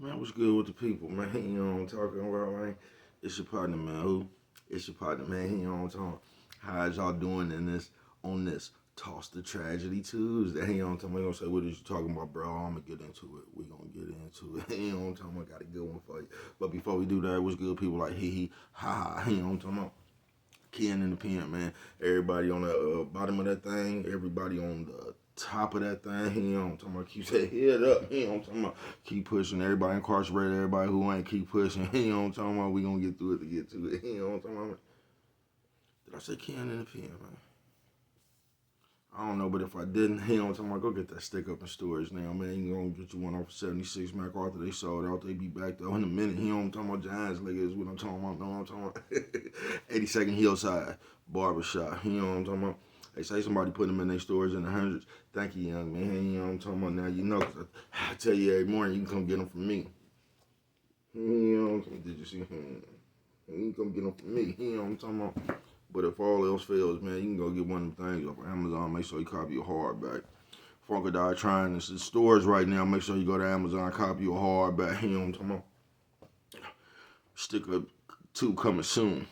Man, what's good with the people, man? You know what I'm talking about, man? It's your partner, man. Who? It's your partner, man. You know what I'm talking about? How's y'all doing on this Toss the Tragedy Tuesday? You know what I'm talking about? Gonna say, what is you talking about, bro? I'm gonna get into it. We gonna get into it. You know what I'm talking about? Got a good one for you. But before we do that, what's good, people like hee hee, ha ha. You know what I'm talking about? Ken in the pen, man. Everybody on the bottom of that thing. Everybody on the top of that thing. You know what I'm talking about? Keep that head up. You know what I'm talking about? Keep pushing. Everybody incarcerated. Everybody who ain't keep pushing. You know what I'm talking about? We gonna get through it to get to it. You know what I'm talking about? Did I say Ken in the pen, man? I don't know, but if I didn't, you know what I'm talking about? Go get that stick up in storage now, man. You gonna get you one off of 76 MacArthur. They sold out. They be back though in a minute. You know what I'm talking about? Giants League is what I'm talking about. Know what I'm talking about? 82nd Hillside Barbershop. You know what I'm talking about? They say somebody put them in their stores in the hundreds. Thank you, young man. You know what I'm talking about? Now you know, 'cause I tell you every morning, you can come get them from me. You know what I'm talking about? Did you see him? You can come get them from me. You know what I'm talking about? But if all else fails, man, you can go get one of them things off of Amazon. Make sure you copy a hardback. Funkadai trying this in stores right now. Make sure you go to Amazon, copy a hardback. You know what I'm talking about? Stick up 2 coming soon.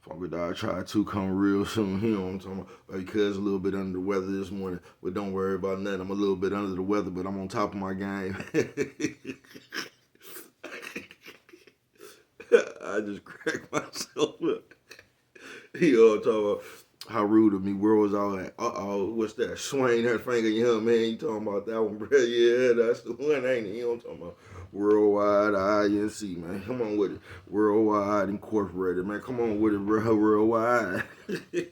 Funkadai try 2 come real soon. You know what I'm talking about? Because a little bit under the weather this morning. But don't worry about nothing. I'm a little bit under the weather, but I'm on top of my game. I just cracked myself up. He all talking about how rude of me. Where was all at? What's that? Swing that finger, young man. You talking about that one, bro? Yeah, that's the one, ain't it? You know what I'm talking about? Worldwide INC, man. Come on with it. Worldwide Incorporated, man. Come on with it, bro. Worldwide. He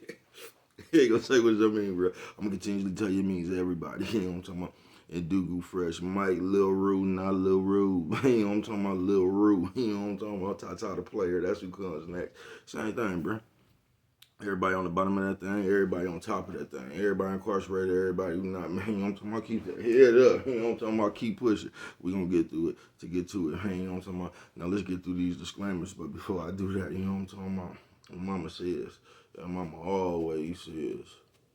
ain't gonna say what does that mean, bro. I'm gonna continually tell you it means everybody. You know what I'm talking about? And Dugu Fresh, Mike, Lil Rue, not Lil Rue. You know what I'm talking about? Lil Rue. You know what I'm talking about? Tata the player. That's who comes next. Same thing, bro. Everybody on the bottom of that thing, everybody on top of that thing, everybody incarcerated, everybody who not, man, you know what I'm talking about? Keep that head up, you know what I'm talking about? Keep pushing. We gonna get through it to get to it, you know what I'm talking about? Now let's get through these disclaimers, but before I do that, you know what I'm talking about? Mama says, mama always says,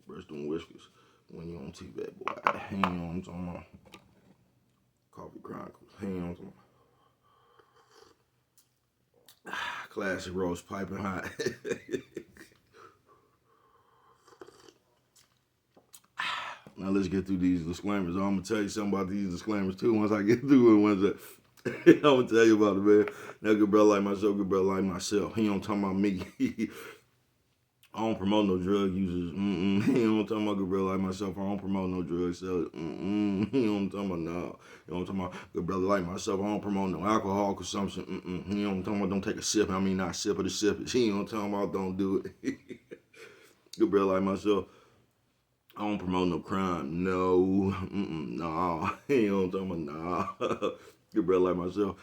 brush them whiskers when you on TV, boy. You know what I'm talking about? Coffee Chronicles, you know what I'm talking about? Classic roast piping hot. Now let's get through these disclaimers. I'm gonna tell you something about these disclaimers too. Once I get through it, once I'm gonna tell you about it, man. Now, good brother like myself, good brother like myself. He don't talking about me. I don't promote no drug users. He don't talking about good brother like myself. I don't promote no drug sellers. He don't talking about no. He don't talking about good brother like myself. I don't promote no alcohol consumption. He don't talking about don't take a sip. I mean not sip of the sip. He don't talking about don't do it. Good brother like myself. I don't promote no crime. No. Nah. He don't talk about nah. Good brother like myself.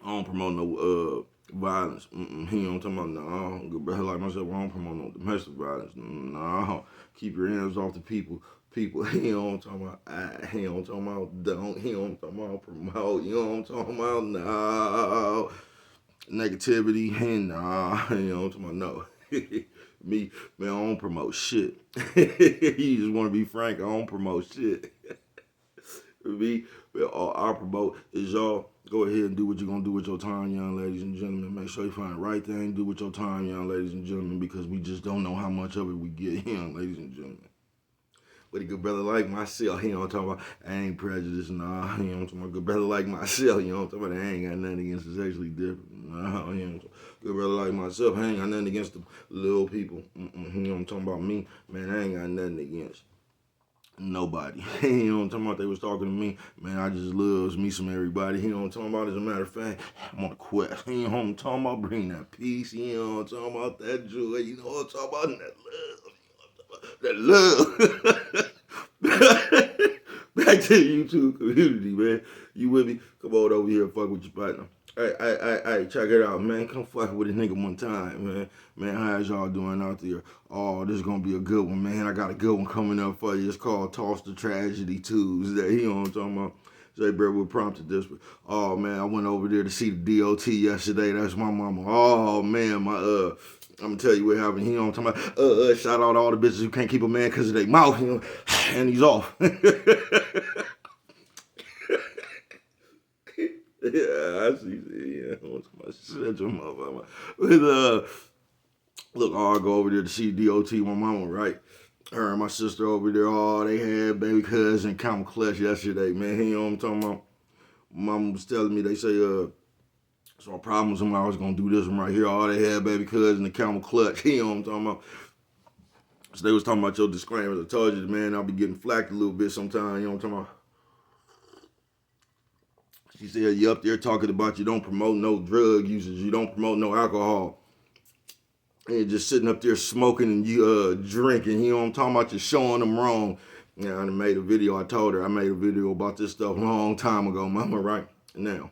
I don't promote no violence. He don't talk about nah. Good brother like myself. I don't promote no domestic violence. Nah. Keep your hands off the people. People. He don't talk about he don't talk about don't. He don't talk about promote. You know what I'm talking about? No. Negativity. Nah. He don't talk about no. Me, man, I don't promote shit. You just want to be frank, I don't promote shit. Me, man, all I promote is y'all go ahead and do what you're going to do with your time, young ladies and gentlemen. Make sure you find the right thing to do with your time, young ladies and gentlemen, because we just don't know how much of it we get, young ladies and gentlemen. But a good brother like myself, you know what I'm talking about? I ain't prejudiced, nah. You know what I'm talking about? Good brother like myself, you know what I'm talking about? I ain't got nothing against the sexually different. Nah, you know, good brother like myself, I ain't got nothing against the little people. You know what I'm talking about? Me, man, I ain't got nothing against nobody. You know what I'm talking about? They was talking to me, man, I just loves me some everybody. You know what I'm talking about? As a matter of fact, I'm on a quest. You know what I'm talking about? Bring that peace. You know what I'm talking about? That joy. You know what I'm talking about? That love. Back to the YouTube community, man. You with me? Come on over here and fuck with your partner. Hey, check it out, man. Come fuck with a nigga one time, man. Man, how's y'all doing out there? Oh, this is gonna be a good one, man. I got a good one coming up for you. It's called Toss the Tragedy Tuesday. You know what I'm talking about? Say, bro, we prompted this. Oh man, I went over there to see the DOT yesterday. That's my mama. Oh man, I'm gonna tell you what happened. You know what I'm talking about? Shout out to all the bitches who can't keep a man because of their mouth, you know, and he's off. Yeah, I see. Yeah, I want to shut your motherfucker. But, look, I'll go over there to see DOT, my mama, right? Her and my sister over there, they had baby cousin Camel Clutch yesterday, man. You know what I'm talking about? Mama was telling me, they say, some problems when I was gonna do this one right here. All they had baby cousin the Camel Clutch. You know what I'm talking about? So they was talking about your disclaimers. I told you, man, I'll be getting flacked a little bit sometimes. You know what I'm talking about? She said, you up there talking about you don't promote no drug users. You don't promote no alcohol. And you're just sitting up there smoking and you drinking. You know what I'm talking about? You're showing them wrong. Yeah, I made a video. I told her I made a video about this stuff a long time ago, mama, right? Now,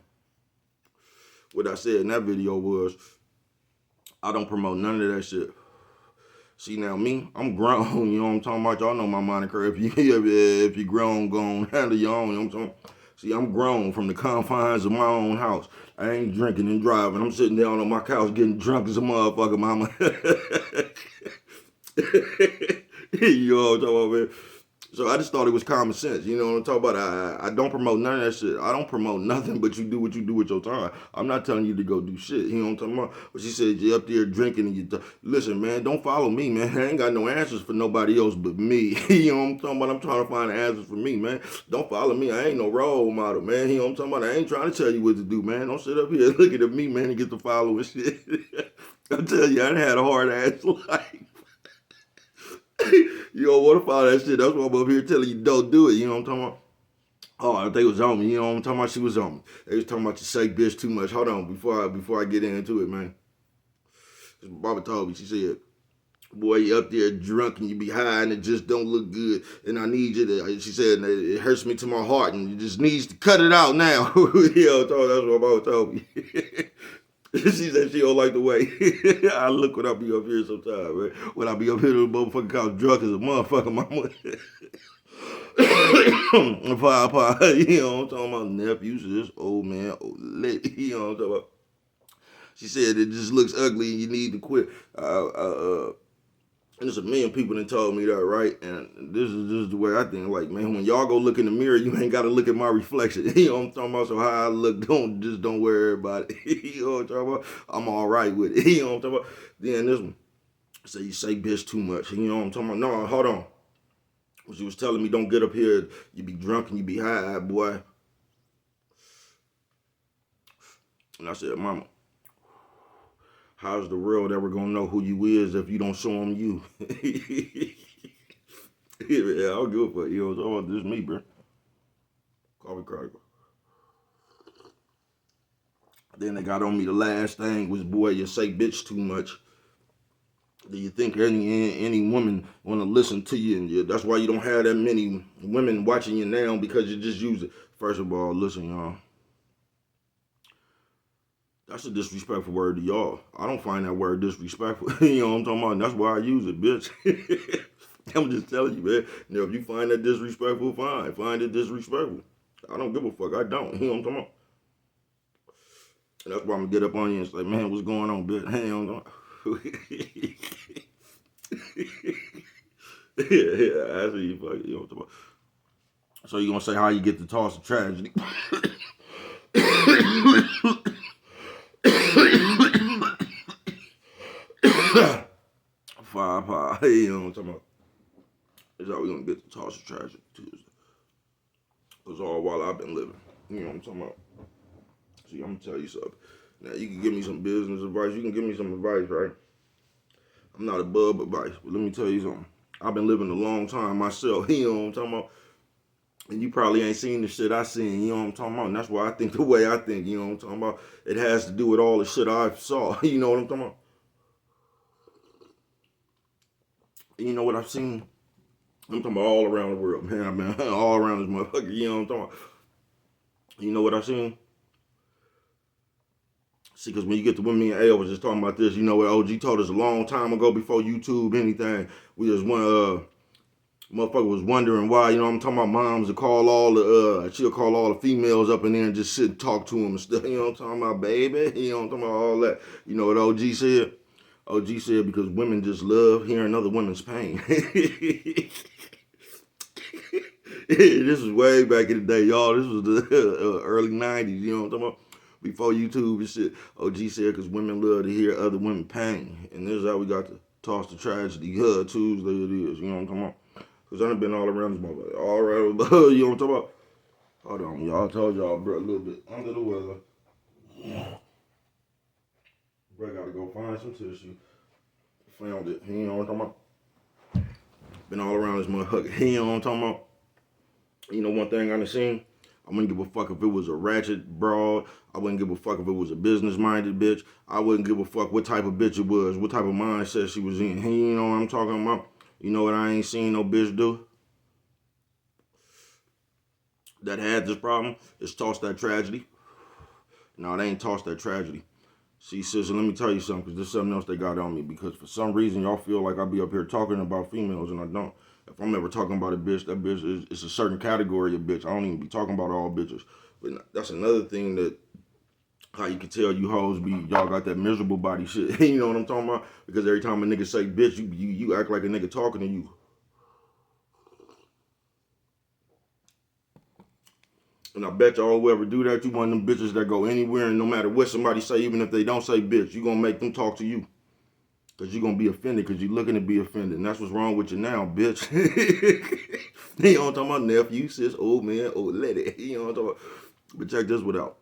what I said in that video was, I don't promote none of that shit. See, now me, I'm grown, you know what I'm talking about? Y'all know my moniker. If you grown, go on, handle your own, you know what I'm talking about? See, I'm grown from the confines of my own house. I ain't drinking and driving. I'm sitting down on my couch getting drunk as a motherfucker, mama. You know what I'm talking about, man? So I just thought it was common sense. You know what I'm talking about? I don't promote none of that shit. I don't promote nothing, but you do what you do with your time. I'm not telling you to go do shit. You know what I'm talking about? But she said you're up there drinking and listen, man, don't follow me, man. I ain't got no answers for nobody else but me. You know what I'm talking about? I'm trying to find the answers for me, man. Don't follow me. I ain't no role model, man. You know what I'm talking about? I ain't trying to tell you what to do, man. Don't sit up here looking at me, man, and get to following shit. I tell you, I done had a hard ass life. You don't want to follow that shit. That's why I'm up here telling you don't do it. You know what I'm talking about? Oh, they was on me. You know what I'm talking about? She was on me. They was talking about you say bitch too much. Hold on, before I get into it, man. Barbara told me, she said, boy, you up there drunk and you be high and it just don't look good. And I need you to, she said, it hurts me to my heart and you just needs to cut it out now. You know, that's what Barbara told me. She said she don't like the way I look when I be up here sometimes, man. When I be up here on the motherfucking couch drunk as a motherfucker, mama. Papa, you know what I'm talking about? Nephews, this old man, old lady, you know what I'm talking about? She said it just looks ugly and you need to quit. And there's a million people that told me that, right? And this is the way I think. Like, man, when y'all go look in the mirror, you ain't got to look at my reflection. You know what I'm talking about? So how I look, don't worry about it. You know what I'm talking about? I'm all right with it. You know what I'm talking about? Then this one, so you say bitch too much. You know what I'm talking about? No, hold on. She was telling me don't get up here. You be drunk and you be high, boy. And I said, mama, how's the world ever gonna know who you is if you don't show them you? Yeah, I'll give a fuck. You know what I'm talking about? This is me, bro. Call me Cracker. Then they got on me the last thing was, boy, you say bitch too much. Do you think any woman want to listen to you? And that's why you don't have that many women watching you now, because you just use it. First of all, listen, y'all. That's a disrespectful word to y'all. I don't find that word disrespectful. You know what I'm talking about? And that's why I use it, bitch. I'm just telling you, man. You know, if you find that disrespectful, fine. Find it disrespectful. I don't give a fuck. I don't. You know what I'm talking about? And that's why I'm going to get up on you and say, man, what's going on, bitch? Hey, I'm going yeah, I see you fucking, you know what I'm talking about. So you going to say how you get the toss of tragedy? Five high, you know what I'm talking about. That's how we gonna get the toss of tragedy Tuesday. Cause all while I've been living, you know what I'm talking about. See, I'm gonna tell you something. Now you can give me some business advice. You can give me some advice, right? I'm not above advice, but let me tell you something. I've been living a long time myself. You know what I'm talking about. And you probably ain't seen the shit I seen, you know what I'm talking about? And that's why I think the way I think, you know what I'm talking about? It has to do with all the shit I saw, you know what I'm talking about? And you know what I've seen? I'm talking about all around the world, man. I've been all around this motherfucker, you know what I'm talking about? You know what I've seen? See, because when you get to when me and A was just talking about this, you know what OG told us a long time ago before YouTube, anything. We just went, motherfucker was wondering why, you know what I'm talking about, moms would call she'll call all the females up in there and just sit and talk to them and stuff, you know what I'm talking about, baby? You know what I'm talking about, all that. You know what OG said? OG said because women just love hearing other women's pain. This was way back in the day, y'all. This was the early 90s, you know what I'm talking about? before YouTube and shit. OG said because women love to hear other women pain. And this is how we got to toss the tragedy. Tuesday it is. You know what I'm talking about? Because I've been all around this motherfucker. All around, you know what I'm talking about? Hold on, y'all. I told y'all, bro, a little bit under the weather. Bro, gotta go find some tissue. Found it. You know what I'm talking about? Been all around this motherfucker. You know what I'm talking about? You know one thing I done seen? I wouldn't give a fuck if it was a ratchet broad. I wouldn't give a fuck if it was a business-minded bitch. I wouldn't give a fuck what type of bitch it was, what type of mindset she was in. You know what I'm talking about? You know what I ain't seen no bitch do? That had this problem is toss that tragedy. No, they ain't toss that tragedy. See, sister, let me tell you something, because there's something else they got on me. Because for some reason, y'all feel like I be up here talking about females, and I don't. If I'm ever talking about a bitch, that bitch is it's a certain category of bitch. I don't even be talking about all bitches. But that's another thing that how you can tell you hoes be y'all got that miserable body shit. You know what I'm talking about? Because every time a nigga say bitch, you act like a nigga talking to you. And I bet y'all whoever do that, you one of them bitches that go anywhere and no matter what somebody say, even if they don't say bitch, you gonna make them talk to you. Because you gonna be offended because you looking to be offended. And that's what's wrong with you now, bitch. You know what I'm talking about? Nephew, sis, old man, old lady. You know what I'm talking about? But check this one out.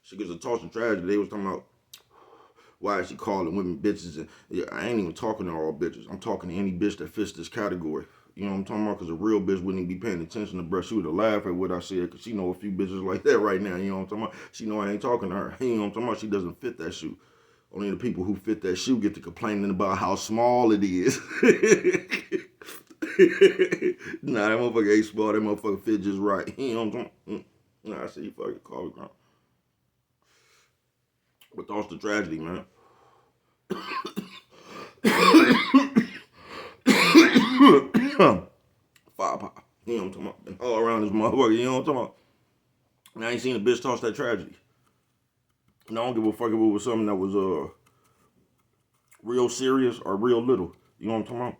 She gets a toss of tragedy. They was talking about why is she calling women bitches? And yeah, I ain't even talking to all bitches. I'm talking to any bitch that fits this category. You know what I'm talking about? Because a real bitch wouldn't even be paying attention to bruh. She would have laughed at what I said because she know a few bitches like that right now. You know what I'm talking about? She know I ain't talking to her. You know what I'm talking about? She doesn't fit that shoe. Only the people who fit that shoe get to complaining about how small it is. Nah, that motherfucker ain't small. That motherfucker fit just right. You know what I'm talking about? Nah, I see you fucking call it ground. But that's the tragedy, man. Fire pop. You know what I'm talking about? Been all around this motherfucker. You know what I'm talking about? And I ain't seen a bitch toss that tragedy. And I don't give a fuck if it was something that was real serious or real little. You know what I'm talking about?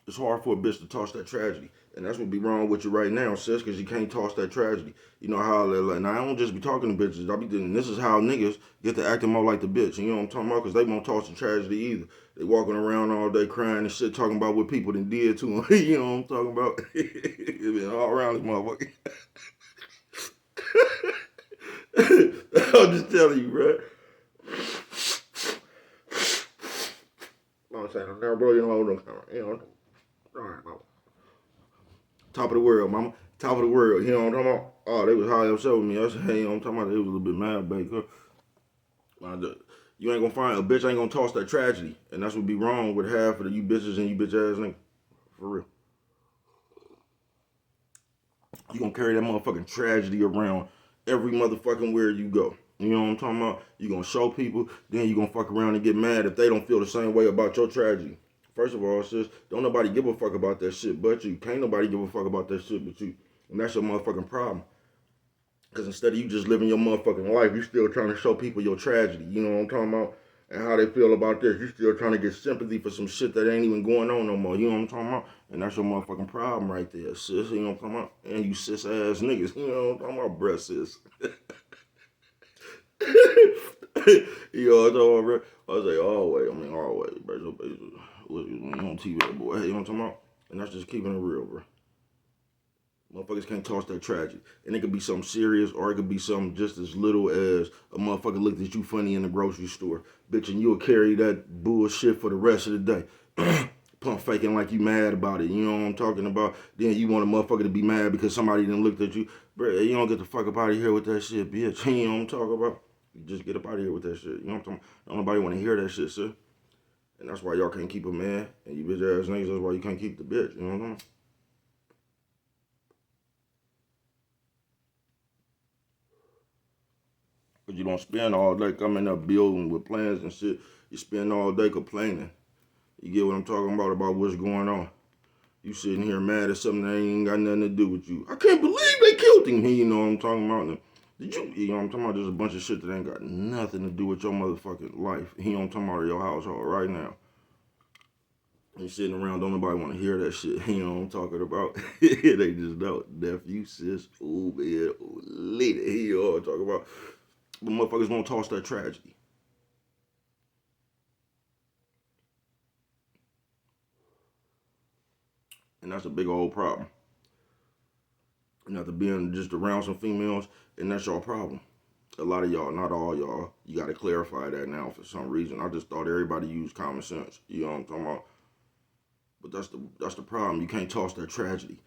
It's hard for a bitch to toss that tragedy. And that's what be wrong with you right now, sis, because you can't toss that tragedy. You know how they're like, now I don't just be talking to bitches. I be doing this is how niggas get to acting more like the bitch. You know what I'm talking about? Because they won't toss the tragedy either. They walking around all day crying and shit, talking about what people done did to them. You know what I'm talking about? It been all around this motherfucker. I'm just telling you, bro. I'm saying, I'm never blow your hold on camera. You know, all right, mama. Top of the world, mama. Top of the world. You know what I'm talking about? Oh, they was high upset with me. I said, hey, you know what I'm talking about? They was a little bit mad, baby. You ain't gonna find a bitch ain't gonna toss that tragedy. And that's what be wrong with half of you bitches and you bitch ass niggas. For real. You gonna carry that motherfucking tragedy around every motherfucking where you go. You know what I'm talking about? You gonna show people, then you gonna fuck around and get mad if they don't feel the same way about your tragedy. First of all, sis, don't nobody give a fuck about that shit but you. Can't nobody give a fuck about that shit but you. And that's your motherfucking problem. Because instead of you just living your motherfucking life, you still trying to show people your tragedy. You know what I'm talking about? And how they feel about this. You still trying to get sympathy for some shit that ain't even going on no more. You know what I'm talking about? And that's your motherfucking problem right there, sis. You know what I'm talking about? And you sis ass niggas. You know what I'm talking about, bruh, sis. You know what I'm talking about, bro? I was like, always, bro. You on TV, boy. You know what I'm talking about? And that's just keeping it real, bro. Motherfuckers can't toss that tragedy. And it could be something serious or it could be something just as little as a motherfucker looked at you funny in the grocery store. Bitch, and you'll carry that bullshit for the rest of the day. Pump faking like you mad about it. You know what I'm talking about? Then you want a motherfucker to be mad because somebody done looked at you. Bro, you don't get the fuck up out of here with that shit, bitch. You know what I'm talking about? You just get up out of here with that shit. You know what I'm talking about? Don't nobody want to hear that shit, sir. And that's why y'all can't keep a man. And you bitch ass niggas, that's why you can't keep the bitch. You know what I'm saying? But you don't spend all day coming up building with plans and shit. You spend all day complaining. You get what I'm talking about what's going on. You sitting here mad at something that ain't got nothing to do with you. I can't believe they killed him. You know what I'm talking about? You know what I'm talking about? There's a bunch of shit that ain't got nothing to do with your motherfucking life. You know what I'm talking about? Your household right now. You sitting around, don't nobody want to hear that shit. You know what I'm talking about? They just don't. Nephew, sis, old man, old Later, you know what I'm talking about. But motherfuckers won't toss that tragedy. And that's a big old problem. And after being just around some females, and that's your problem. A lot of y'all, not all y'all, you gotta clarify that now for some reason. I just thought everybody used common sense. You know what I'm talking about? But that's the problem. You can't toss that tragedy.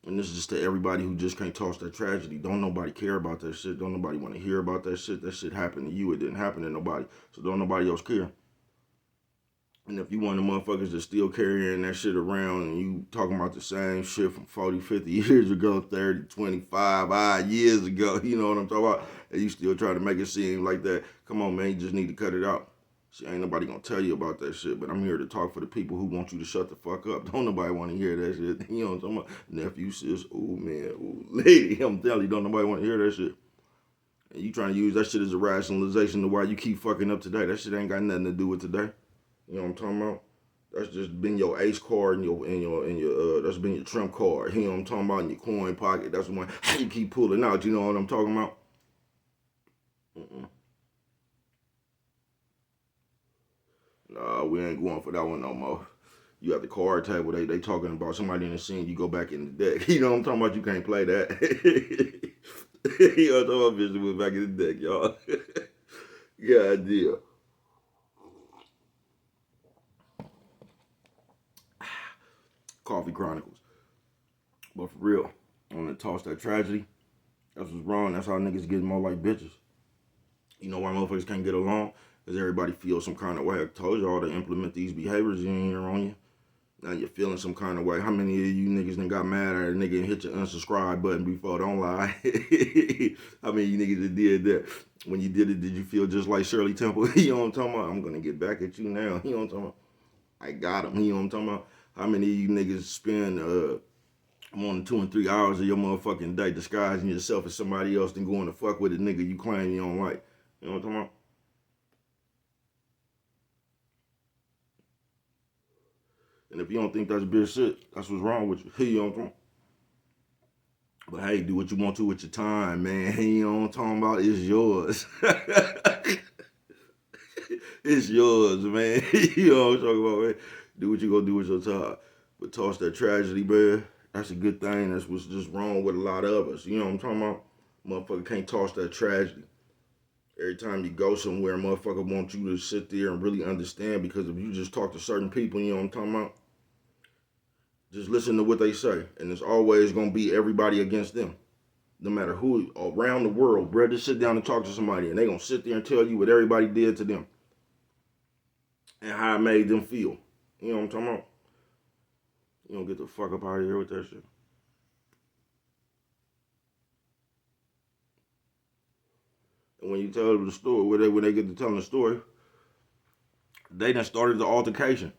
And this is just to everybody who just can't toss that tragedy. Don't nobody care about that shit. Don't nobody want to hear about that shit. That shit happened to you. It didn't happen to nobody. So don't nobody else care. And if you one of the motherfuckers that's still carrying that shit around and you talking about the same shit from 40, 50 years ago, 30, 25 years ago, you know what I'm talking about? And you still try to make it seem like that. Come on, man, you just need to cut it out. See, ain't nobody gonna tell you about that shit, but I'm here to talk for the people who want you to shut the fuck up. Don't nobody want to hear that shit. You know what I'm talking about? Nephew, sis, ooh, man, ooh, lady, I'm telling you, don't nobody want to hear that shit. And you trying to use that shit as a rationalization to why you keep fucking up today. That shit ain't got nothing to do with today. You know what I'm talking about? That's just been your ace card and your that's been your trump card. You know what I'm talking about? In your coin pocket. That's the one you keep pulling out. You know what I'm talking about? Nah, we ain't going for that one no more. You at the card table, they talking about somebody in the scene, you go back in the deck. You know what I'm talking about? You can't play that. You know what I'm talking about? Bitch went back in the deck, y'all. God deal. Coffee Chronicles. But for real, I want to toss that tragedy. That's what's wrong. That's how niggas get more like bitches. You know why motherfuckers can't get along? Because everybody feels some kind of way. I told y'all to implement these behaviors in here on you. Now you're feeling some kind of way. How many of you niggas done got mad at a nigga and hit your unsubscribe button before? Don't lie. How many of you niggas that did that? When you did it, did you feel just like Shirley Temple? You know what I'm talking about? I'm going to get back at you now. You know what I'm talking about? I got him. You know what I'm talking about? How many of you niggas spend more than 2 and 3 hours of your motherfucking day disguising yourself as somebody else than going to fuck with a nigga you claim you don't like? You know what I'm talking about? And if you don't think that's bitch shit, that's what's wrong with you. You know what I'm talking about? But hey, do what you want to with your time, man. You know what I'm talking about? It's yours. It's yours, man. You know what I'm talking about, man. Do what you gonna do with your time. But toss that tragedy, man. That's a good thing. That's what's just wrong with a lot of us. You know what I'm talking about? Motherfucker can't toss that tragedy. Every time you go somewhere, motherfucker wants you to sit there and really understand, because if you just talk to certain people, you know what I'm talking about? Just listen to what they say. And it's always gonna be everybody against them. No matter who around the world, bro, just sit down and talk to somebody and they gonna sit there and tell you what everybody did to them and how it made them feel. You know what I'm talking about? You don't get the fuck up out of here with that shit. And when you tell them the story, when they get to telling the story, they done started the altercation.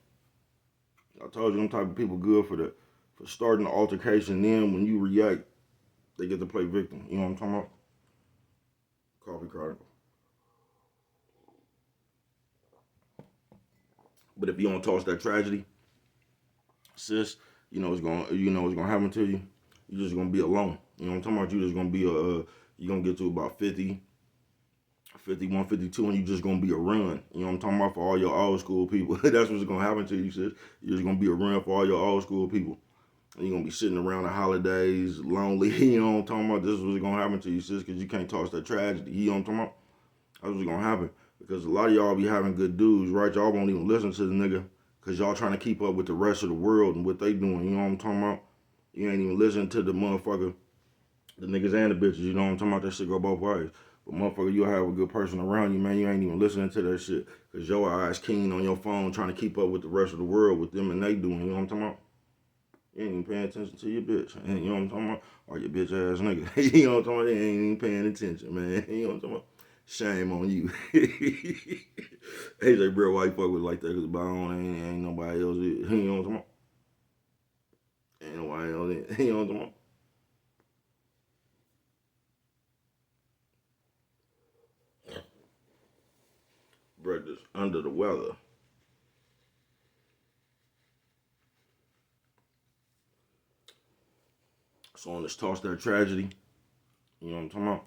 I told you them type of people good for starting the altercation. Then when you react, they get to play victim. You know what I'm talking about? Coffee Chronicle. But if you don't toss that tragedy, sis, you know what's gonna happen to you. You're just gonna be alone. You know what I'm talking about? You're just gonna be you're gonna get to about 50, 51, 52, and you're just gonna be a run. You know what I'm talking about? For all your old school people. That's what's gonna happen to you, sis. You're just gonna be a run for all your old school people. And you're gonna be sitting around the holidays, lonely. You know what I'm talking about? This is what's gonna happen to you, sis, because you can't toss that tragedy. You know what I'm talking about? That's what's gonna happen. Because a lot of y'all be having good dudes, right? Y'all won't even listen to the nigga because y'all trying to keep up with the rest of the world and what they doing. You know what I'm talking about? You ain't even listening to the motherfucker, the niggas and the bitches. You know what I'm talking about? That shit go both ways. But motherfucker, you'll have a good person around you, man. You ain't even listening to that shit because your eyes keen on your phone trying to keep up with the rest of the world, with them and they doing. You know what I'm talking about? You ain't even paying attention to your bitch. And you know what I'm talking about? Or your bitch ass nigga. You know what I'm talking about? They ain't even paying attention, man. You know what I'm talking about? Shame on you. AJ, bro, why you fuck with like that? Because Bone ain't nobody else. You know what I'm talking about? Ain't nobody else. You know what I'm talking about? Bro, just under the weather. So on this Toss That Tragedy, You know what I'm talking about?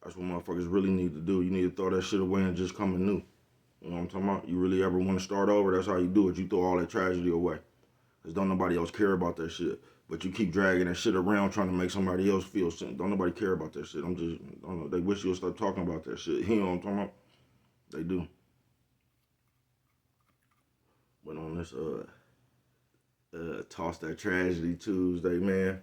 That's what motherfuckers really need to do. You need to throw that shit away and just come anew. You know what I'm talking about? You really ever want to start over, that's how you do it. You throw all that tragedy away. Because don't nobody else care about that shit. But you keep dragging that shit around trying to make somebody else feel something. Don't nobody care about that shit. I don't know. They wish you would stop talking about that shit. You know what I'm talking about? They do. But on this Toss That Tragedy Tuesday, man,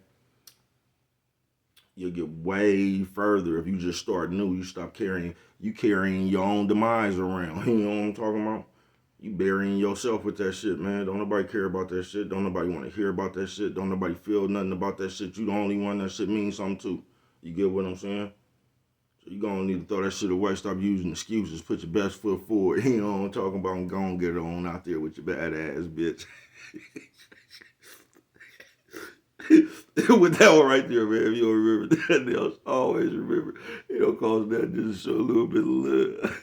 you'll get way further if you just start new. You stop carrying your own demise around. You know what I'm talking about? You burying yourself with that shit, man. Don't nobody care about that shit. Don't nobody want to hear about that shit. Don't nobody feel nothing about that shit. You the only one that shit means something to. You get what I'm saying? So you gonna need to throw that shit away. Stop using excuses. Put your best foot forward. You know what I'm talking about? And go and get it on out there with your bad ass bitch. With that one right there, man. If you don't remember that else, always remember. It don't cost that just to show a little bit of love.